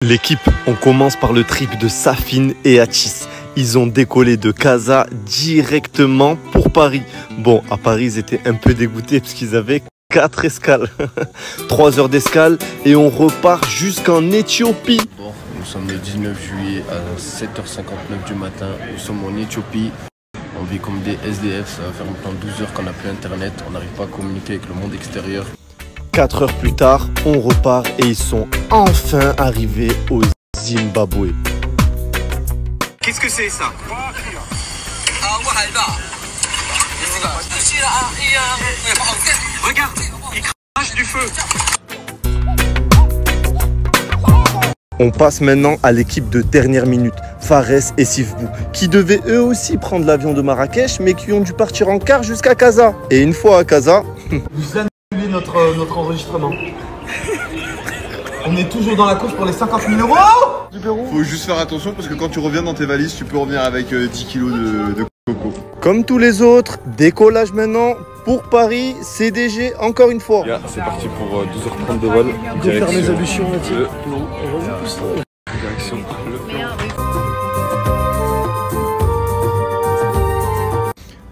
L'équipe, on commence par le trip de Safin et Atis. Ils ont décollé de Casa directement pour Paris. Bon, à Paris, ils étaient un peu dégoûtés parce qu'ils avaient 4 escales. 3 heures d'escale et on repart jusqu'en Éthiopie. Bon, nous sommes le 19 juillet à 7h59 du matin. Nous sommes en Éthiopie. On vit comme des SDF. Ça va faire maintenant 12 heures qu'on n'a plus internet. On n'arrive pas à communiquer avec le monde extérieur. 4 heures plus tard, on repart et ils sont enfin arrivés au Zimbabwe. Qu'est-ce que c'est ça? Regarde, il crache du feu. On passe maintenant à l'équipe de dernière minute, Fares et Sifbou, qui devaient eux aussi prendre l'avion de Marrakech, mais qui ont dû partir en car jusqu'à Casa. Et une fois à Casa... Vous annulez notre enregistrement. On est toujours dans la course pour les 50 000 euros du Pérou. Faut juste faire attention parce que quand tu reviens dans tes valises, tu peux revenir avec 10 kilos de coco. Comme tous les autres, décollage maintenant pour Paris, CDG encore une fois. Yeah, c'est parti pour 12h30 de vol. Faire mes ablutions, Direction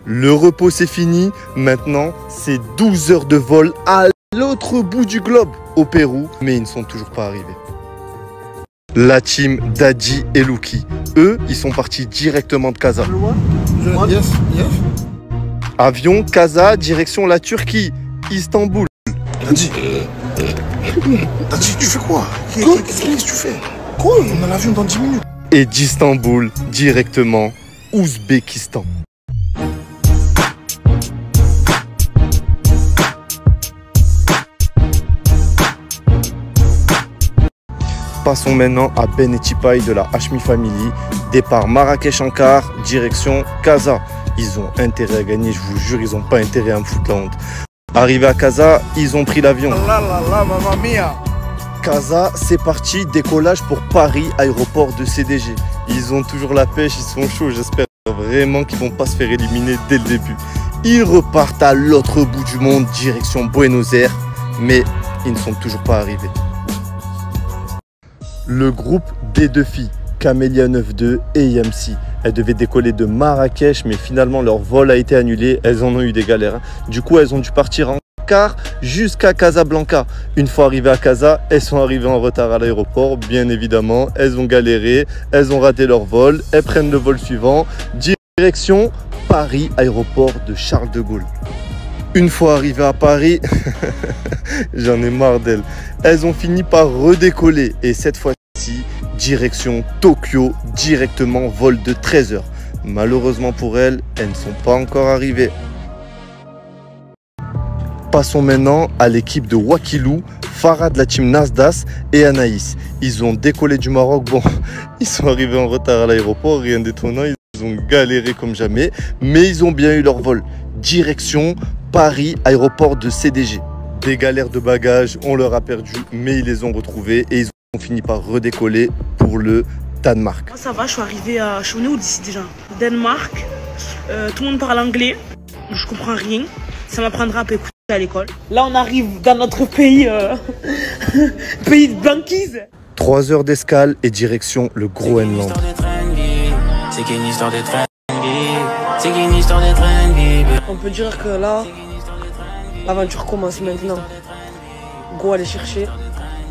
Le repos c'est fini, maintenant c'est 12 heures de vol à l'autre bout du globe, au Pérou, mais ils ne sont toujours pas arrivés. La team Daddy et Luki, eux, ils sont partis directement de Casa. Yes. Avion, Casa, direction la Turquie, Istanbul. Daddy, tu fais quoi? Qu'est-ce que tu fais? Quoi? On a l'avion dans 10 minutes. Et d'Istanbul, directement, Ouzbékistan. Passons maintenant à Ben et Tipaï de la Hashmi Family. Départ Marrakech en car, direction Casa. Ils ont intérêt à gagner, je vous jure, ils n'ont pas intérêt à me foutre la honte. Arrivés à Casa, ils ont pris l'avion. Casa, c'est parti, décollage pour Paris, aéroport de CDG. Ils ont toujours la pêche, ils sont chauds, j'espère vraiment qu'ils vont pas se faire éliminer dès le début. Ils repartent à l'autre bout du monde, direction Buenos Aires, mais ils ne sont toujours pas arrivés. Le groupe des deux filles, Camélia 92 et Yamsi. Elles devaient décoller de Marrakech, mais finalement leur vol a été annulé. Elles en ont eu des galères. Du coup, elles ont dû partir en car jusqu'à Casablanca. Une fois arrivées à Casa, elles sont arrivées en retard à l'aéroport. Bien évidemment, elles ont galéré, elles ont raté leur vol. Elles prennent le vol suivant. Direction Paris, aéroport de Charles de Gaulle. Une fois arrivées à Paris, j'en ai marre d'elles. Elles ont fini par redécoller et cette fois-ci, direction Tokyo, directement vol de 13 heures. Malheureusement pour elles, elles ne sont pas encore arrivées. Passons maintenant à l'équipe de Wakilou, Farah de la team Nasdas et Anaïs. Ils ont décollé du Maroc. Bon, ils sont arrivés en retard à l'aéroport, rien d'étonnant. Ils ont galéré comme jamais, mais ils ont bien eu leur vol. Direction Paris, aéroport de CDG. Des galères de bagages, on leur a perdu, mais ils les ont retrouvés et ils ont fini par redécoller pour le Danemark. Ça va, je suis arrivée à... Je suis venue où d'ici déjà? Danemark, tout le monde parle anglais, je comprends rien. Ça m'apprendra à peu écouter à l'école. Là, on arrive dans notre pays, pays de banquise. 3 heures d'escale et direction le Groenland. On peut dire que là, l'aventure commence maintenant. Go aller chercher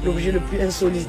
l'objet le plus insolite.